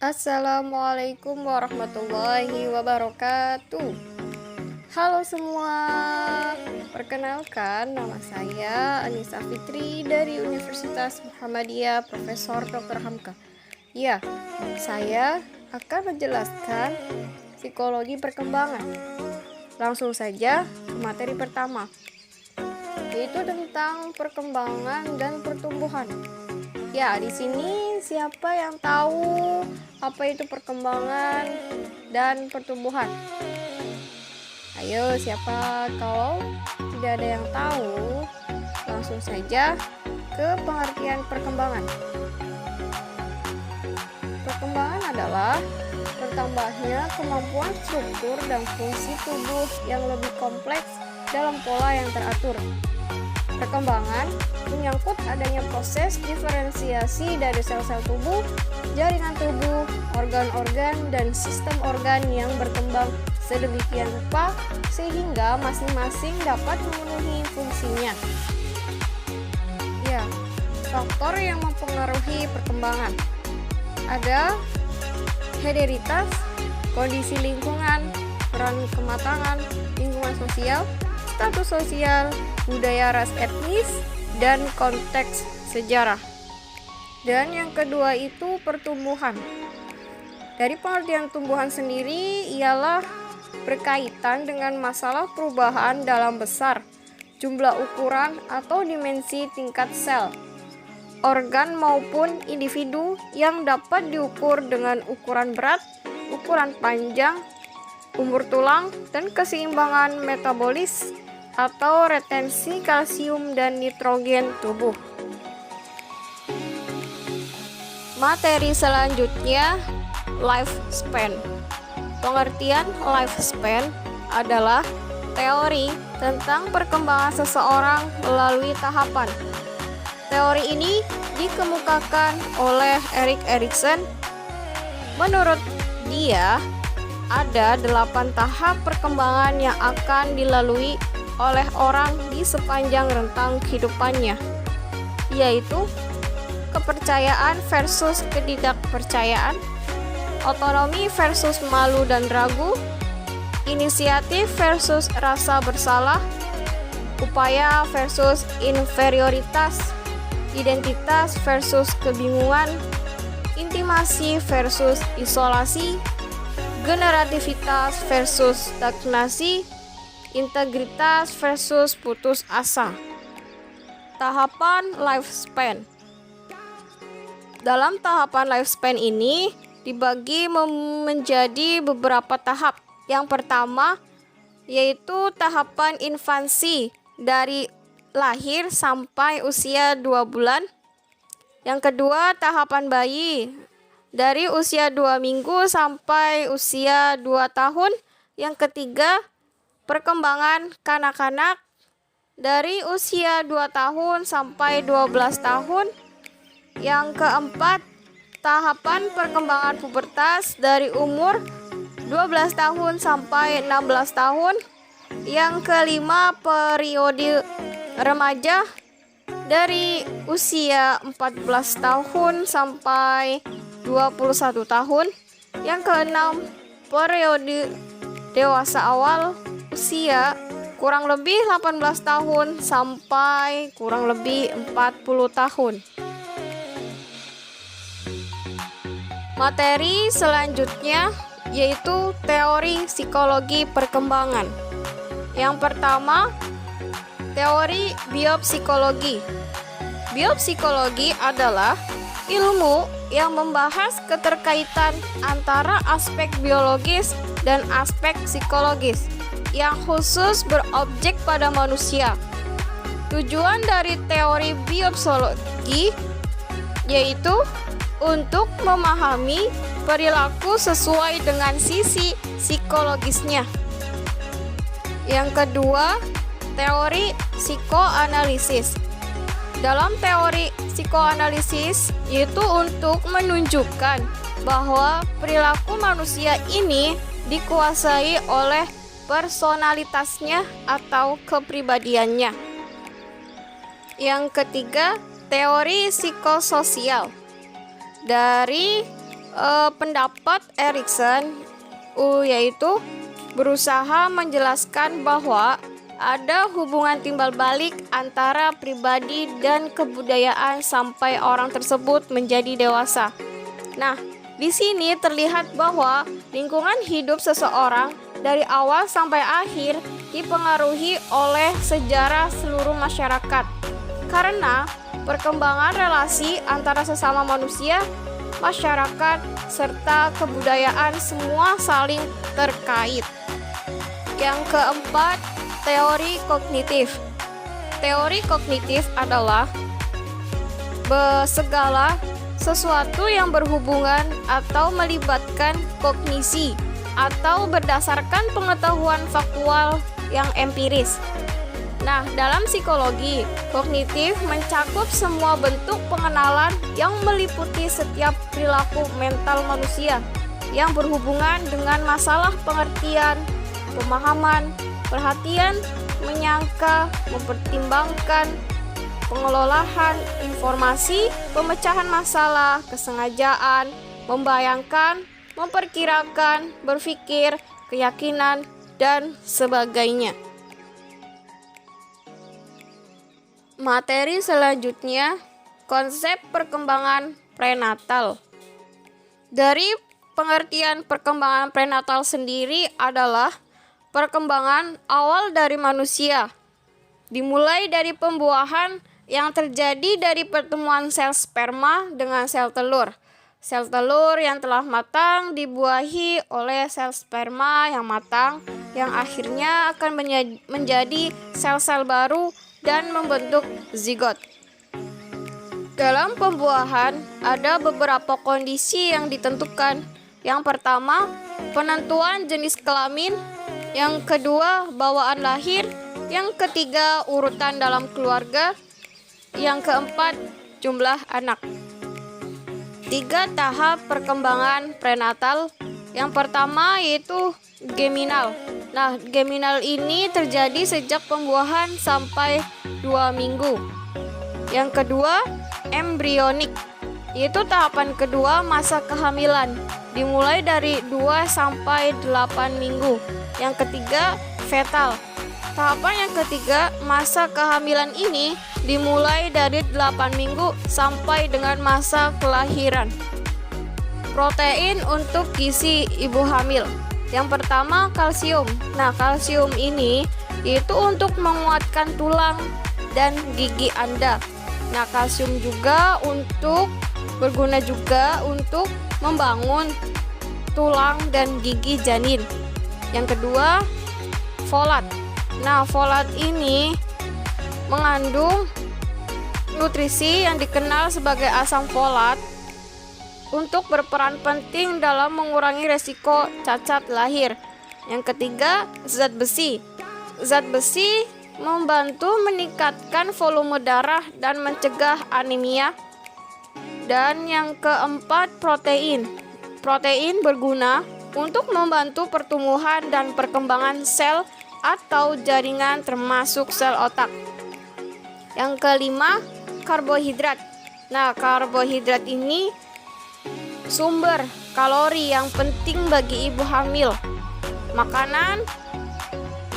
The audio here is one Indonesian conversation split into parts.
Assalamualaikum warahmatullahi wabarakatuh. Halo semua, perkenalkan nama saya Anissa Fitri dari Universitas Muhammadiyah Profesor Dr. Hamka. Ya, saya akan menjelaskan psikologi perkembangan. Langsung saja ke materi pertama, yaitu tentang perkembangan dan pertumbuhan. Ya, di sini siapa yang tahu apa itu perkembangan dan pertumbuhan? Ayo, siapa? Kalau tidak ada yang tahu, langsung saja ke pengertian perkembangan. Perkembangan adalah bertambahnya kemampuan struktur dan fungsi tubuh yang lebih kompleks dalam pola yang teratur. Perkembangan menyangkut adanya proses diferensiasi dari sel-sel tubuh, jaringan tubuh, organ-organ, dan sistem organ yang berkembang sedemikian rupa sehingga masing-masing dapat memenuhi fungsinya. Ya, faktor yang mempengaruhi perkembangan ada hederitas, kondisi lingkungan, peran kematangan, lingkungan sosial, status sosial, budaya ras etnis, dan konteks sejarah. Dan yang kedua itu pertumbuhan. Dari pengertian tumbuhan sendiri ialah berkaitan dengan masalah perubahan dalam besar, jumlah ukuran atau dimensi tingkat sel, organ maupun individu yang dapat diukur dengan ukuran berat, ukuran panjang, umur tulang, dan keseimbangan metabolis atau retensi kalsium dan nitrogen tubuh. Materi selanjutnya, lifespan. Pengertian lifespan adalah teori tentang perkembangan seseorang melalui tahapan. Teori ini dikemukakan oleh Erik Erikson. Menurut dia, ada 8 tahap perkembangan yang akan dilalui oleh orang di sepanjang rentang kehidupannya, yaitu kepercayaan versus ketidakpercayaan, otonomi versus malu dan ragu, inisiatif versus rasa bersalah, upaya versus inferioritas, identitas versus kebingungan, intimasi versus isolasi, generativitas versus stagnasi, integritas versus putus asa. Tahapan lifespan. Dalam tahapan lifespan ini dibagi menjadi beberapa tahap. Yang pertama yaitu tahapan infansi dari lahir sampai usia 2 bulan. Yang kedua tahapan bayi dari usia 2 minggu sampai usia 2 tahun. Yang ketiga perkembangan kanak-kanak dari usia 2 tahun sampai 12 tahun. Yang keempat, tahapan perkembangan pubertas dari umur 12 tahun sampai 16 tahun. Yang kelima, periode remaja dari usia 14 tahun sampai 21 tahun. Yang keenam, periode dewasa awal usia kurang lebih 18 tahun sampai kurang lebih 40 tahun. Materi selanjutnya yaitu teori psikologi perkembangan. Yang pertama, teori biopsikologi. Biopsikologi adalah ilmu yang membahas keterkaitan antara aspek biologis dan aspek psikologis yang khusus berobjek pada manusia. Tujuan dari teori biopsikologi yaitu untuk memahami perilaku sesuai dengan sisi psikologisnya. Yang kedua, teori psikoanalisis. Dalam teori psikoanalisis yaitu untuk menunjukkan bahwa perilaku manusia ini dikuasai oleh personalitasnya atau kepribadiannya. Yang ketiga, teori psikososial. Dari pendapat Erikson yaitu berusaha menjelaskan bahwa ada hubungan timbal balik antara pribadi dan kebudayaan sampai orang tersebut menjadi dewasa. Nah, di sini terlihat bahwa lingkungan hidup seseorang dari awal sampai akhir dipengaruhi oleh sejarah seluruh masyarakat. Karena perkembangan relasi antara sesama manusia, masyarakat, serta kebudayaan semua saling terkait. Yang keempat, teori kognitif. Teori kognitif adalah segala sesuatu yang berhubungan atau melibatkan kognisi atau berdasarkan pengetahuan faktual yang empiris. Nah, dalam psikologi, kognitif mencakup semua bentuk pengenalan yang meliputi setiap perilaku mental manusia yang berhubungan dengan masalah pengertian, pemahaman, perhatian, menyangka, mempertimbangkan, pengelolaan informasi, pemecahan masalah, kesengajaan, membayangkan, memperkirakan, berpikir, keyakinan, dan sebagainya. Materi selanjutnya, konsep perkembangan prenatal. Dari pengertian perkembangan prenatal sendiri adalah perkembangan awal dari manusia, dimulai dari pembuahan yang terjadi dari pertemuan sel sperma dengan sel telur. Sel telur yang telah matang dibuahi oleh sel sperma yang matang, yang akhirnya akan menjadi sel-sel baru dan membentuk zigot. Dalam pembuahan ada beberapa kondisi yang ditentukan. Yang pertama, penentuan jenis kelamin. Yang kedua, bawaan lahir. Yang ketiga, urutan dalam keluarga. Yang keempat, jumlah anak. 3 tahap perkembangan prenatal. Yang pertama yaitu geminal. Nah, geminal ini terjadi sejak pembuahan sampai 2 minggu. Yang kedua, embrionik, yaitu tahapan kedua masa kehamilan, dimulai dari 2 sampai 8 minggu. Yang ketiga, fetal. Tahapan yang ketiga, masa kehamilan ini dimulai dari 8 minggu sampai dengan masa kelahiran. Protein untuk gizi ibu hamil. Yang pertama, kalsium. Nah, kalsium ini itu untuk menguatkan tulang dan gigi Anda. Nah, kalsium juga berguna juga untuk membangun tulang dan gigi janin. Yang kedua, folat. Nah, folat ini mengandung nutrisi yang dikenal sebagai asam folat untuk berperan penting dalam mengurangi resiko cacat lahir. Yang ketiga, zat besi. Zat besi membantu meningkatkan volume darah dan mencegah anemia. Dan yang keempat, protein. Protein berguna untuk membantu pertumbuhan dan perkembangan sel atau jaringan termasuk sel otak. Yang kelima, karbohidrat. Nah, karbohidrat ini sumber kalori yang penting bagi ibu hamil. Makanan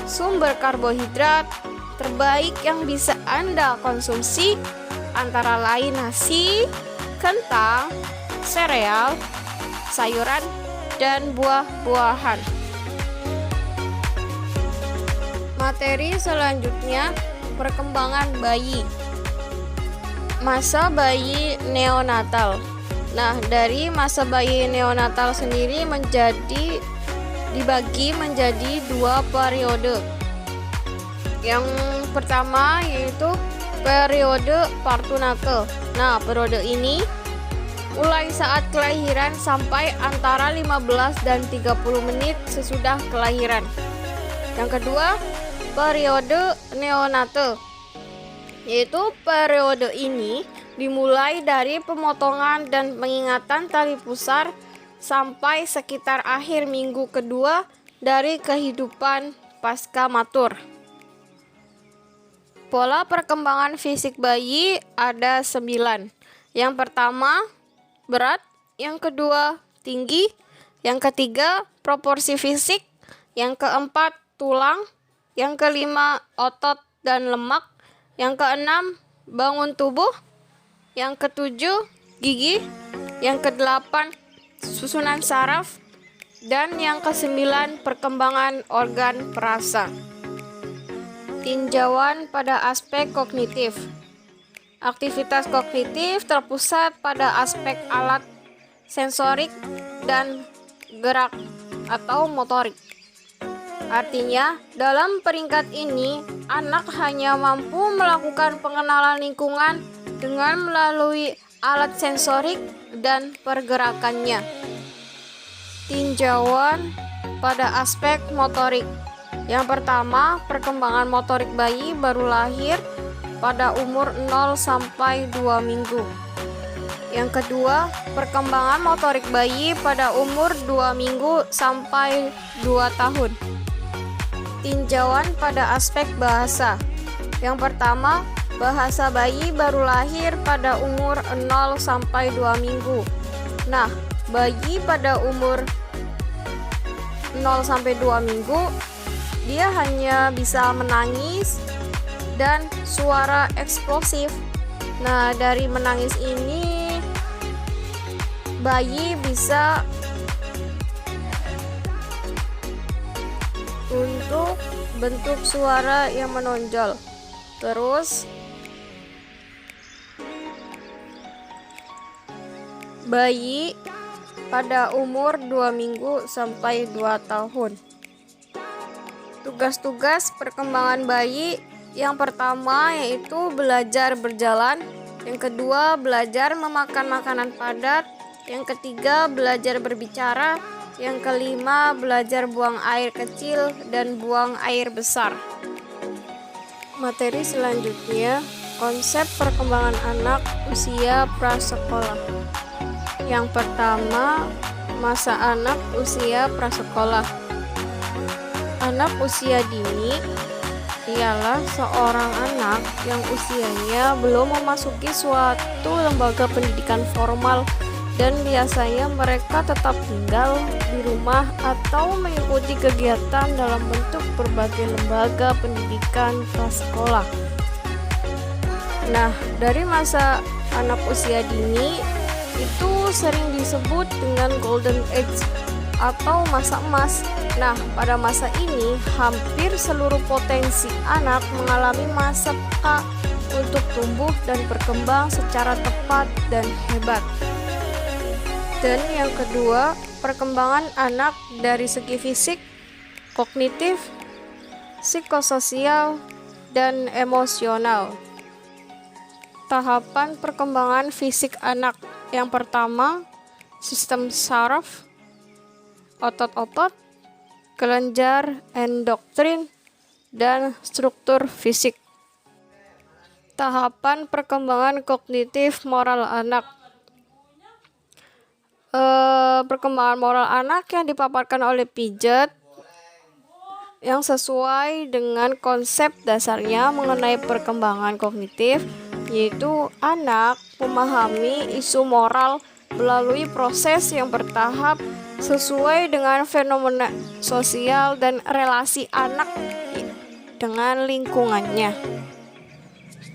sumber karbohidrat terbaik yang bisa Anda konsumsi antara lain nasi, kentang, sereal, sayuran, dan buah-buahan. Materi selanjutnya, perkembangan bayi. Masa bayi neonatal. Nah, dari masa bayi neonatal sendiri dibagi menjadi 2 periode. Yang pertama yaitu periode partunake. Nah, periode ini mulai saat kelahiran sampai antara 15 dan 30 menit sesudah kelahiran. Yang kedua, periode neonate, yaitu periode ini dimulai dari pemotongan dan pengingatan tali pusar sampai sekitar akhir minggu kedua dari kehidupan pasca matur. Pola perkembangan fisik bayi ada 9. Yang pertama, berat yang kedua tinggi, yang ketiga proporsi fisik, yang keempat tulang, yang kelima otot dan lemak, yang keenam bangun tubuh, yang ketujuh gigi, yang kedelapan susunan saraf, dan yang kesembilan perkembangan organ perasa. Tinjauan pada aspek kognitif. Aktivitas kognitif terpusat pada aspek alat sensorik dan gerak atau motorik. Artinya, dalam peringkat ini, anak hanya mampu melakukan pengenalan lingkungan dengan melalui alat sensorik dan pergerakannya. Tinjauan pada aspek motorik. Yang pertama, perkembangan motorik bayi baru lahir pada umur 0 sampai 2 minggu. Yang kedua, perkembangan motorik bayi pada umur 2 minggu sampai 2 tahun. Tinjauan pada aspek bahasa. Yang pertama, bahasa bayi baru lahir pada umur 0 sampai 2 minggu. Nah, bayi pada umur 0 sampai 2 minggu, dia hanya bisa menangis dan suara eksplosif. Nah, dari menangis ini bayi bisa untuk bentuk suara yang menonjol. Terus bayi pada umur 2 minggu sampai 2 tahun. Tugas-tugas perkembangan bayi. Yang pertama yaitu belajar berjalan, yang kedua belajar memakan makanan padat, yang ketiga belajar berbicara, yang kelima belajar buang air kecil dan buang air besar. Materi selanjutnya, konsep perkembangan anak usia prasekolah. Yang pertama, masa anak usia prasekolah. Anak usia dini ialah seorang anak yang usianya belum memasuki suatu lembaga pendidikan formal dan biasanya mereka tetap tinggal di rumah atau mengikuti kegiatan dalam bentuk berbagai lembaga pendidikan prasekolah. Nah, dari masa anak usia dini itu sering disebut dengan golden age atau masa emas. Nah, pada masa ini hampir seluruh potensi anak mengalami masa peka untuk tumbuh dan berkembang secara tepat dan hebat. Dan yang kedua, perkembangan anak dari segi fisik, kognitif, psikososial, dan emosional. Tahapan perkembangan fisik anak. Yang pertama, sistem saraf, otot-otot, kelenjar endokrin, dan struktur fisik. Tahapan perkembangan kognitif moral anak. Perkembangan moral anak yang dipaparkan oleh Piaget yang sesuai dengan konsep dasarnya mengenai perkembangan kognitif, yaitu anak memahami isu moral melalui proses yang bertahap sesuai dengan fenomena sosial dan relasi anak dengan lingkungannya.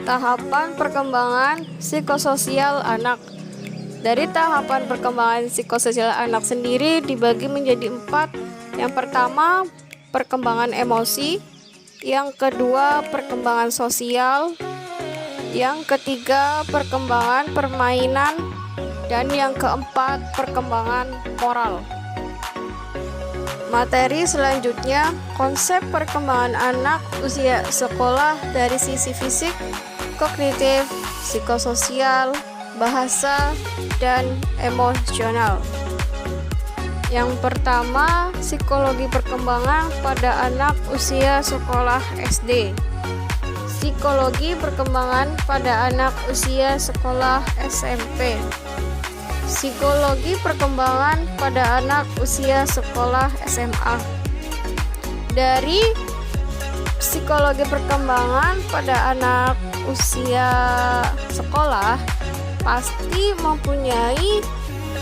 Tahapan perkembangan psikososial anak. Dari tahapan perkembangan psikososial anak sendiri dibagi menjadi 4. Yang pertama, perkembangan emosi. Yang kedua, perkembangan sosial. Yang ketiga, perkembangan permainan. Dan yang keempat, perkembangan moral. Materi selanjutnya, konsep perkembangan anak usia sekolah dari sisi fisik, kognitif, psikososial, bahasa, dan emosional. Yang pertama, psikologi perkembangan pada anak usia sekolah SD. Psikologi perkembangan pada anak usia sekolah SMP. Psikologi perkembangan pada anak usia sekolah SMA. Dari psikologi perkembangan pada anak usia sekolah pasti mempunyai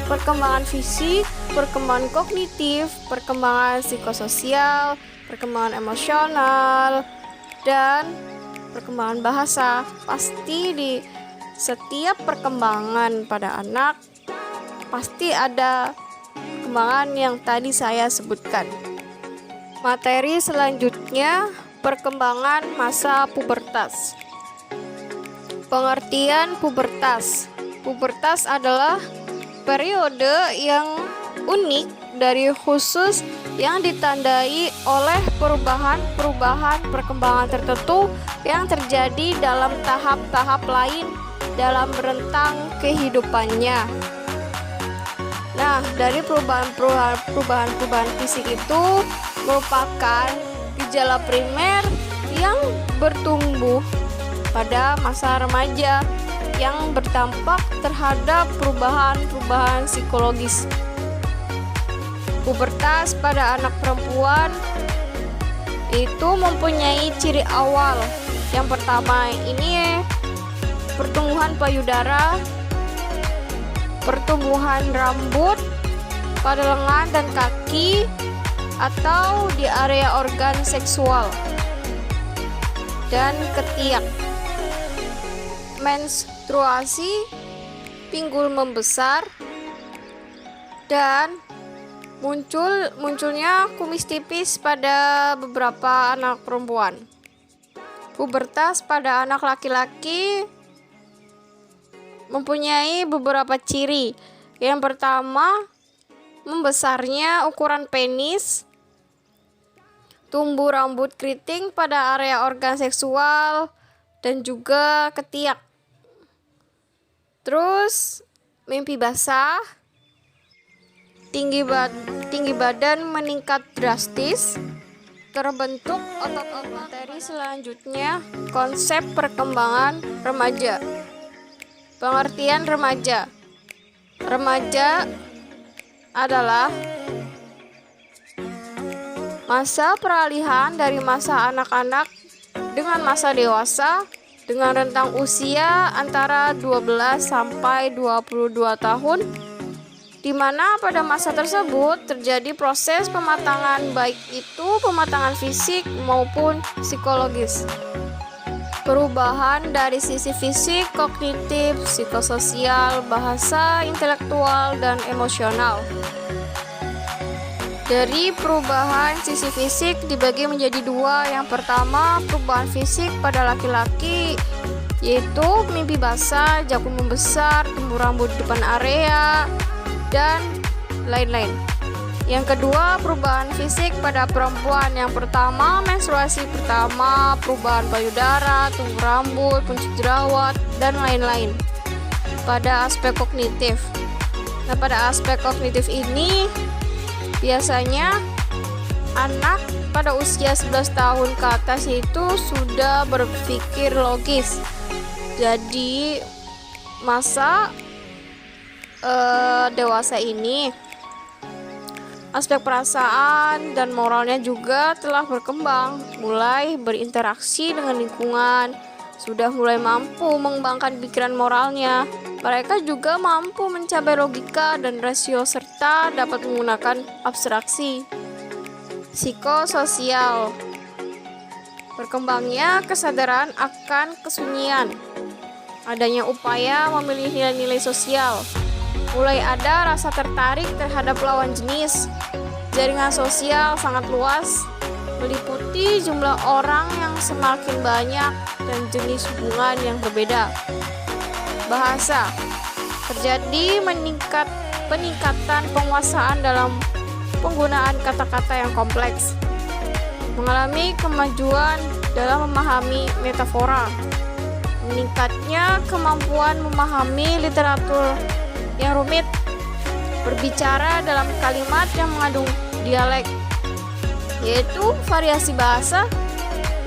perkembangan fisik, perkembangan kognitif, perkembangan psikososial, perkembangan emosional, dan perkembangan bahasa. Pasti di setiap perkembangan pada anak pasti ada perkembangan yang tadi saya sebutkan. Materi selanjutnya, perkembangan masa pubertas. Pengertian pubertas. Pubertas adalah periode yang unik dari khusus yang ditandai oleh perubahan perkembangan tertentu yang terjadi dalam tahap-tahap lain dalam rentang kehidupannya. Nah, dari perubahan fisik itu merupakan gejala primer yang bertumbuh pada masa remaja yang berdampak terhadap perubahan psikologis. Pubertas pada anak perempuan itu mempunyai ciri awal. Yang pertama ini pertumbuhan payudara, pertumbuhan rambut pada lengan dan kaki atau di area organ seksual, dan ketiak. Menstruasi, pinggul membesar, dan munculnya kumis tipis pada beberapa anak perempuan. Pubertas pada anak laki-laki mempunyai beberapa ciri. Yang pertama, membesarnya ukuran penis, tumbuh rambut keriting pada area organ seksual, dan juga ketiak. Terus mimpi basah, tinggi badan meningkat drastis, terbentuk otot-otot. Materi selanjutnya, konsep perkembangan remaja. Pengertian remaja. Remaja adalah masa peralihan dari masa anak-anak dengan masa dewasa dengan rentang usia antara 12 sampai 22 tahun, di mana pada masa tersebut terjadi proses pematangan, baik itu pematangan fisik maupun psikologis. Perubahan dari sisi fisik, kognitif, psikososial, bahasa, intelektual, dan emosional. Dari perubahan sisi fisik dibagi menjadi dua. Yang pertama, perubahan fisik pada laki-laki, yaitu mimpi basah, jagung membesar, tumbuh rambut di depan area, dan lain-lain. Yang kedua, perubahan fisik pada perempuan. Yang pertama, menstruasi pertama, perubahan payudara, tumbuh rambut, puncak jerawat, dan lain-lain. Pada aspek kognitif. Nah, pada aspek kognitif ini biasanya anak pada usia 11 tahun ke atas itu sudah berpikir logis. Jadi masa dewasa ini aspek perasaan dan moralnya juga telah berkembang, mulai berinteraksi dengan lingkungan, sudah mulai mampu mengembangkan pikiran moralnya. Mereka juga mampu mencapai logika dan rasio serta dapat menggunakan abstraksi. Psikososial. Berkembangnya kesadaran akan kesunyian. Adanya upaya memilih nilai-nilai sosial. Mulai ada rasa tertarik terhadap lawan jenis. Jaringan sosial sangat luas, meliputi jumlah orang yang semakin banyak dan jenis hubungan yang berbeda. Bahasa. Terjadi peningkatan penguasaan dalam penggunaan kata-kata yang kompleks. Mengalami kemajuan dalam memahami metafora. Meningkatnya kemampuan memahami literatur yang rumit. Berbicara dalam kalimat yang mengandung dialek, yaitu variasi bahasa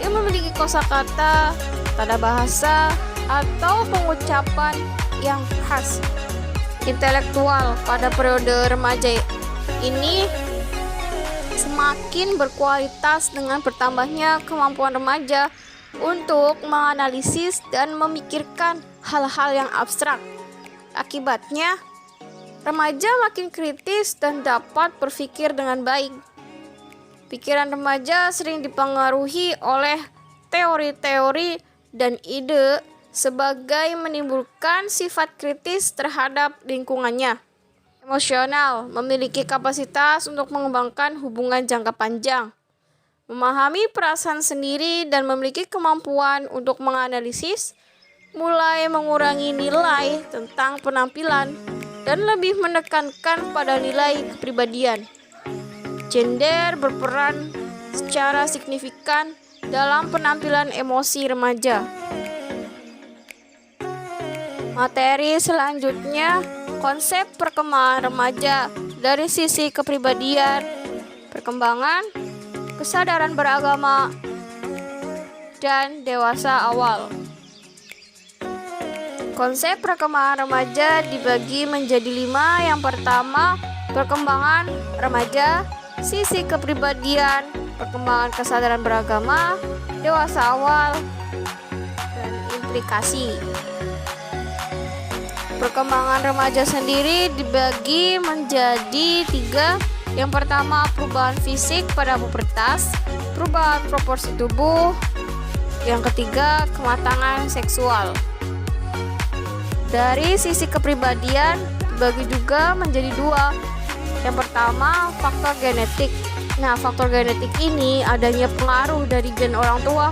yang memiliki kosakata, tanda bahasa, atau pengucapan yang khas. Intelektual pada periode remaja ini semakin berkualitas dengan bertambahnya kemampuan remaja untuk menganalisis dan memikirkan hal-hal yang abstrak. Akibatnya, Remaja makin kritis dan dapat berpikir dengan baik. Pikiran remaja sering dipengaruhi oleh teori-teori dan ide sebagai menimbulkan sifat kritis terhadap lingkungannya. Emosional memiliki kapasitas untuk mengembangkan hubungan jangka panjang, memahami perasaan sendiri dan memiliki kemampuan untuk menganalisis, mulai mengurangi nilai tentang penampilan dan lebih menekankan pada nilai kepribadian. Gender berperan secara signifikan dalam penampilan emosi remaja. Materi selanjutnya, konsep perkembangan remaja dari sisi kepribadian, perkembangan, kesadaran beragama, dan dewasa awal. Konsep perkembangan remaja dibagi menjadi 5. Yang pertama, perkembangan remaja, sisi kepribadian, perkembangan kesadaran beragama, dewasa awal, dan implikasi. Perkembangan remaja sendiri dibagi menjadi 3. Yang pertama, perubahan fisik pada pubertas, perubahan proporsi tubuh. Yang ketiga, kematangan seksual. Dari sisi kepribadian dibagi juga menjadi 2. Yang pertama, faktor genetik. Nah, faktor genetik ini adanya pengaruh dari gen orang tua.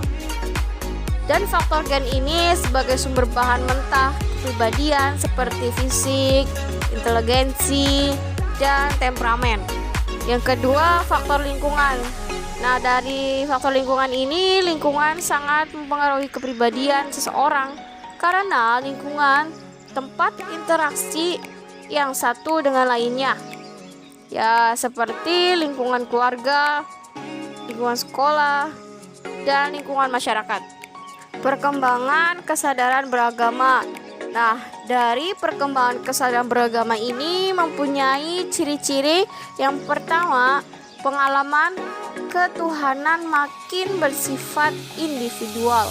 Dan faktor gen ini sebagai sumber bahan mentah kepribadian seperti fisik, inteligensi, dan temperamen. Yang kedua, faktor lingkungan. Nah, dari faktor lingkungan ini, lingkungan sangat mempengaruhi kepribadian seseorang karena lingkungan tempat interaksi yang satu dengan lainnya. Ya, seperti lingkungan keluarga, lingkungan sekolah, dan lingkungan masyarakat. Perkembangan kesadaran beragama. Nah, dari perkembangan kesadaran beragama ini mempunyai ciri-ciri. Yang pertama, pengalaman ketuhanan makin bersifat individual.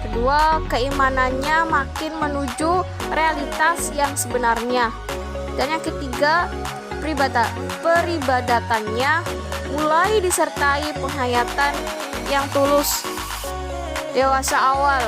Kedua, keimanannya makin menuju realitas yang sebenarnya. Dan yang ketiga, peribadatannya mulai disertai penghayatan yang tulus. Dewasa awal.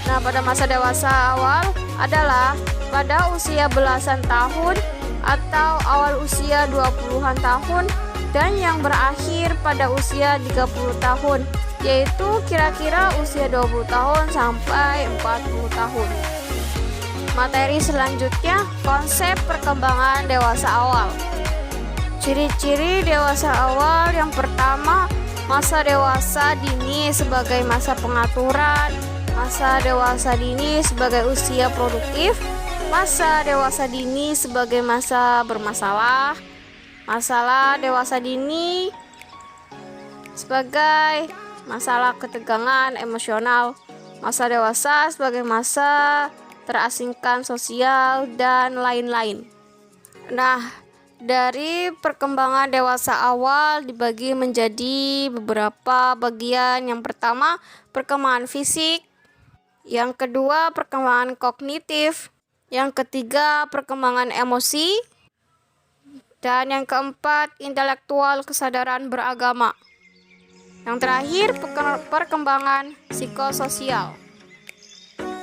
Nah, pada masa dewasa awal adalah pada usia belasan tahun atau awal usia 20-an tahun dan yang berakhir pada usia 30 tahun, yaitu kira-kira usia 20 tahun sampai 40 tahun. Materi selanjutnya, konsep perkembangan dewasa awal. Ciri-ciri dewasa awal. Yang pertama, masa dewasa dini sebagai masa pengaturan, masa dewasa dini sebagai usia produktif, masa dewasa dini sebagai masa bermasalah, masalah dewasa dini sebagai masalah ketegangan emosional, masa dewasa sebagai masa terasingkan sosial, dan lain-lain. Nah, dari perkembangan dewasa awal dibagi menjadi beberapa bagian. Yang pertama, perkembangan fisik. Yang kedua, perkembangan kognitif. Yang ketiga, perkembangan emosi. Dan yang keempat, intelektual kesadaran beragama. Yang terakhir, perkembangan psikososial.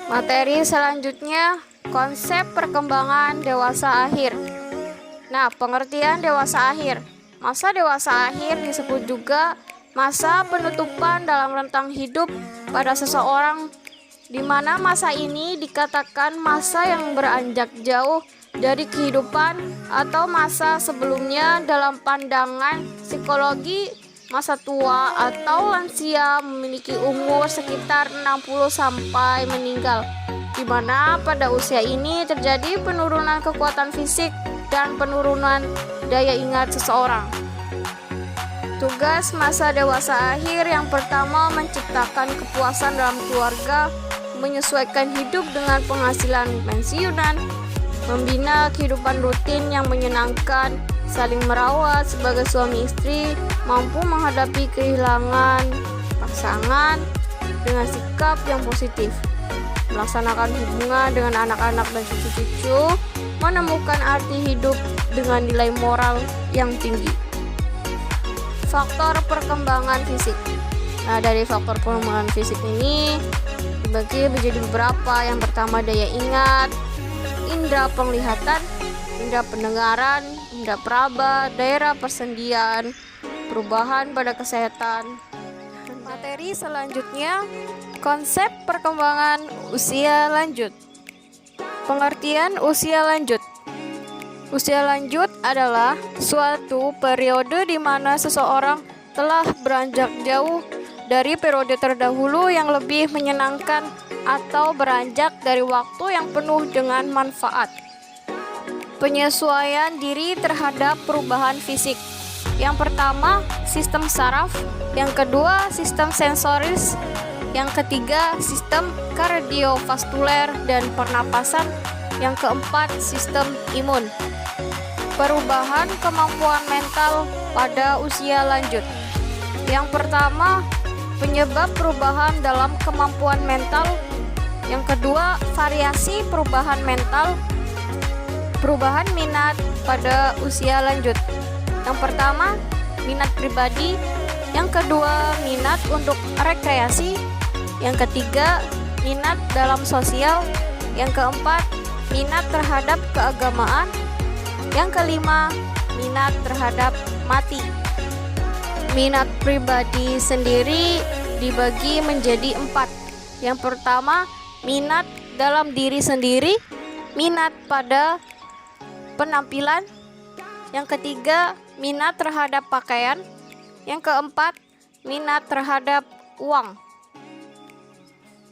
Materi selanjutnya, konsep perkembangan dewasa akhir. Nah, pengertian dewasa akhir. Masa dewasa akhir disebut juga masa penutupan dalam rentang hidup pada seseorang, di mana masa ini dikatakan masa yang beranjak jauh dari kehidupan atau masa sebelumnya. Dalam pandangan psikologi, masa tua atau lansia memiliki umur sekitar 60 sampai meninggal, di mana pada usia ini terjadi penurunan kekuatan fisik dan penurunan daya ingat seseorang. Tugas masa dewasa akhir yang pertama, menciptakan kepuasan dalam keluarga, menyesuaikan hidup dengan penghasilan pensiunan, membina kehidupan rutin yang menyenangkan, saling merawat sebagai suami istri, mampu menghadapi kehilangan pasangan dengan sikap yang positif, melaksanakan hubungan dengan anak-anak dan cucu-cucu, menemukan arti hidup dengan nilai moral yang tinggi. Faktor perkembangan fisik. Nah, dari faktor perkembangan fisik ini dibagi menjadi beberapa. Yang pertama, daya ingat, indera penglihatan, indera pendengaran, indera peraba, daerah persendian, perubahan pada kesehatan. Materi selanjutnya, konsep perkembangan usia lanjut. Pengertian usia lanjut. Usia lanjut adalah suatu periode di mana seseorang telah beranjak jauh dari periode terdahulu yang lebih menyenangkan atau beranjak dari waktu yang penuh dengan manfaat. Penyesuaian diri terhadap perubahan fisik. Yang pertama, sistem saraf. Yang kedua, sistem sensoris. Yang ketiga, sistem kardiovaskuler dan pernapasan. Yang keempat, sistem imun. Perubahan kemampuan mental pada usia lanjut. Yang pertama, penyebab perubahan dalam kemampuan mental. Yang kedua, variasi perubahan mental. Perubahan minat pada usia lanjut. Yang pertama, minat pribadi. Yang kedua, minat untuk rekreasi. Yang ketiga, minat dalam sosial. Yang keempat, minat terhadap keagamaan. Yang kelima, minat terhadap mati. Minat pribadi sendiri dibagi menjadi 4. Yang pertama, minat dalam diri sendiri, minat pada penampilan. Yang ketiga, minat terhadap pakaian. Yang keempat, minat terhadap uang.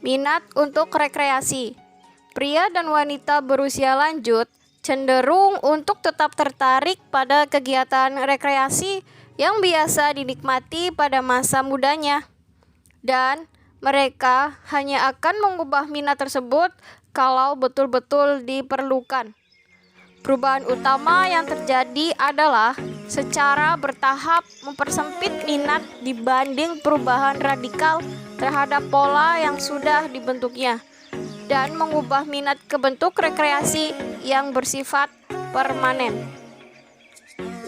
Minat untuk rekreasi. Pria dan wanita berusia lanjut cenderung untuk tetap tertarik pada kegiatan rekreasi yang biasa dinikmati pada masa mudanya. Dan mereka hanya akan mengubah minat tersebut kalau betul-betul diperlukan. Perubahan utama yang terjadi adalah secara bertahap mempersempit minat dibanding perubahan radikal terhadap pola yang sudah dibentuknya, dan mengubah minat ke bentuk rekreasi yang bersifat permanen.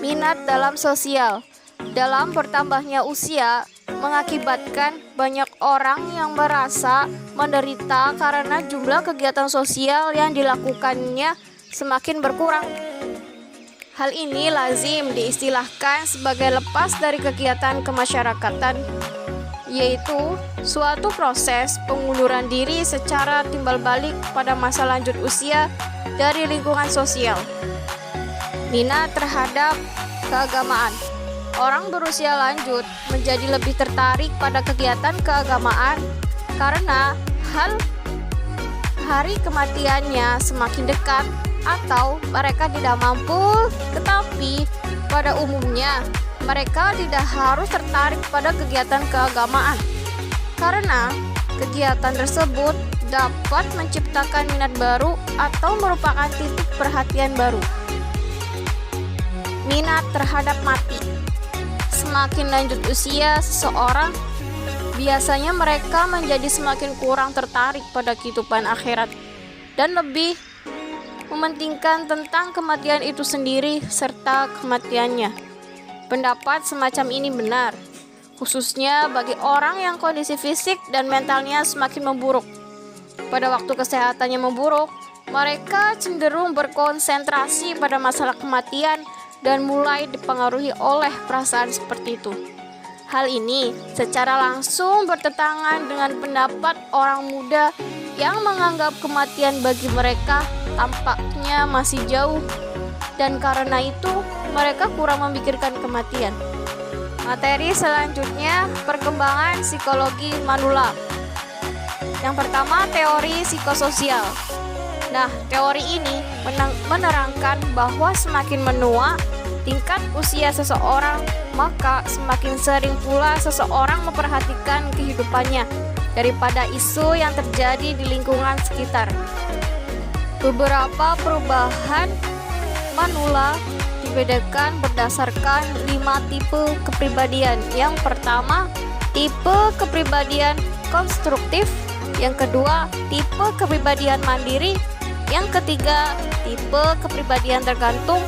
Minat dalam sosial. Dalam bertambahnya usia mengakibatkan banyak orang yang merasa menderita karena jumlah kegiatan sosial yang dilakukannya semakin berkurang. Hal ini lazim diistilahkan sebagai lepas dari kegiatan kemasyarakatan, yaitu suatu proses pengunduran diri secara timbal balik pada masa lanjut usia dari lingkungan sosial. Minat terhadap keagamaan. Orang berusia lanjut menjadi lebih tertarik pada kegiatan keagamaan karena hari kematiannya semakin dekat atau mereka tidak mampu, tetapi pada umumnya mereka tidak harus tertarik pada kegiatan keagamaan karena kegiatan tersebut dapat menciptakan minat baru atau merupakan titik perhatian baru. Minat terhadap mati. Semakin lanjut usia seseorang, biasanya mereka menjadi semakin kurang tertarik pada kehidupan akhirat dan lebih mementingkan tentang kematian itu sendiri serta kematiannya. Pendapat semacam ini benar, khususnya bagi orang yang kondisi fisik dan mentalnya semakin memburuk. Pada waktu kesehatannya memburuk, mereka cenderung berkonsentrasi pada masalah kematian dan mulai dipengaruhi oleh perasaan seperti itu. Hal ini secara langsung bertentangan dengan pendapat orang muda yang menganggap kematian bagi mereka tampaknya masih jauh, dan karena itu mereka kurang memikirkan kematian. Materi selanjutnya, perkembangan psikologi manula. Yang pertama, teori psikososial. Nah, teori ini menerangkan bahwa semakin menua tingkat usia seseorang, maka semakin sering pula seseorang memperhatikan kehidupannya daripada isu yang terjadi di lingkungan sekitar. Beberapa perubahan manula dibedakan berdasarkan 5 tipe kepribadian. Yang pertama, tipe kepribadian konstruktif. Yang kedua, tipe kepribadian mandiri. Yang ketiga, tipe kepribadian tergantung.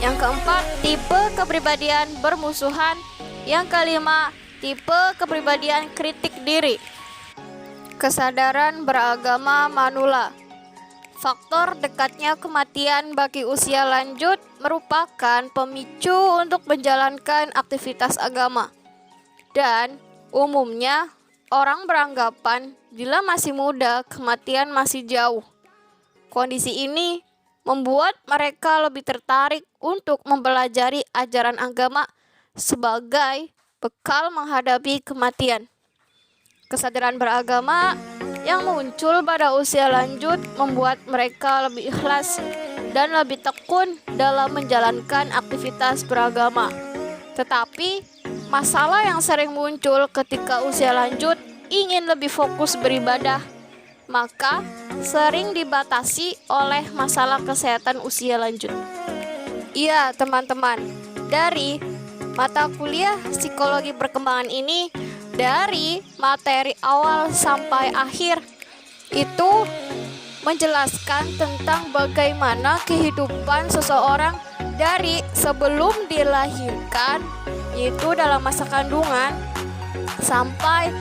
Yang keempat, tipe kepribadian bermusuhan. Yang kelima, tipe kepribadian kritik diri. Kesadaran beragama manula. Faktor dekatnya kematian bagi usia lanjut merupakan pemicu untuk menjalankan aktivitas agama. Dan umumnya orang beranggapan bila masih muda, kematian masih jauh. Kondisi ini membuat mereka lebih tertarik untuk mempelajari ajaran agama sebagai bekal menghadapi kematian. Kesadaran beragama yang muncul pada usia lanjut membuat mereka lebih ikhlas dan lebih tekun dalam menjalankan aktivitas beragama. Tetapi, masalah yang sering muncul ketika usia lanjut ingin lebih fokus beribadah, maka sering dibatasi oleh masalah kesehatan usia lanjut. Iya, teman-teman, dari mata kuliah psikologi perkembangan ini, dari materi awal sampai akhir itu menjelaskan tentang bagaimana kehidupan seseorang dari sebelum dilahirkan, yaitu dalam masa kandungan, sampai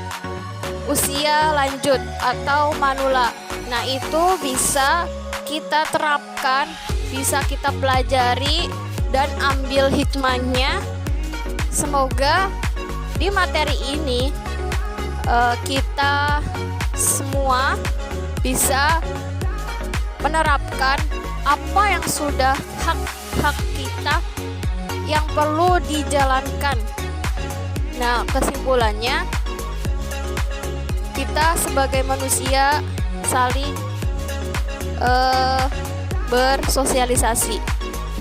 usia lanjut atau manula. Nah, itu bisa kita terapkan, bisa kita pelajari dan ambil hikmahnya. Semoga di materi ini kita semua bisa menerapkan apa yang sudah hak-hak kita yang perlu dijalankan. Nah, kesimpulannya, kita sebagai manusia saling bersosialisasi.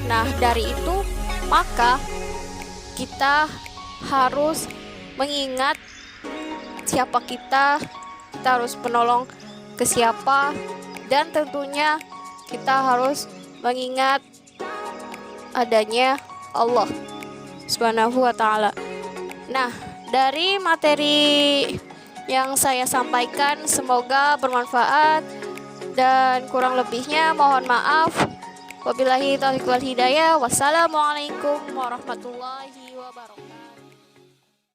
Nah, dari itu maka kita harus mengingat siapa kita harus menolong ke siapa, dan tentunya kita harus mengingat adanya Allah Subhanahu wa ta'ala. Nah, dari materi yang saya sampaikan semoga bermanfaat, dan kurang lebihnya mohon maaf. Wabillahi taufiq wal hidayah. Wassalamualaikum warahmatullahi wabarakatuh.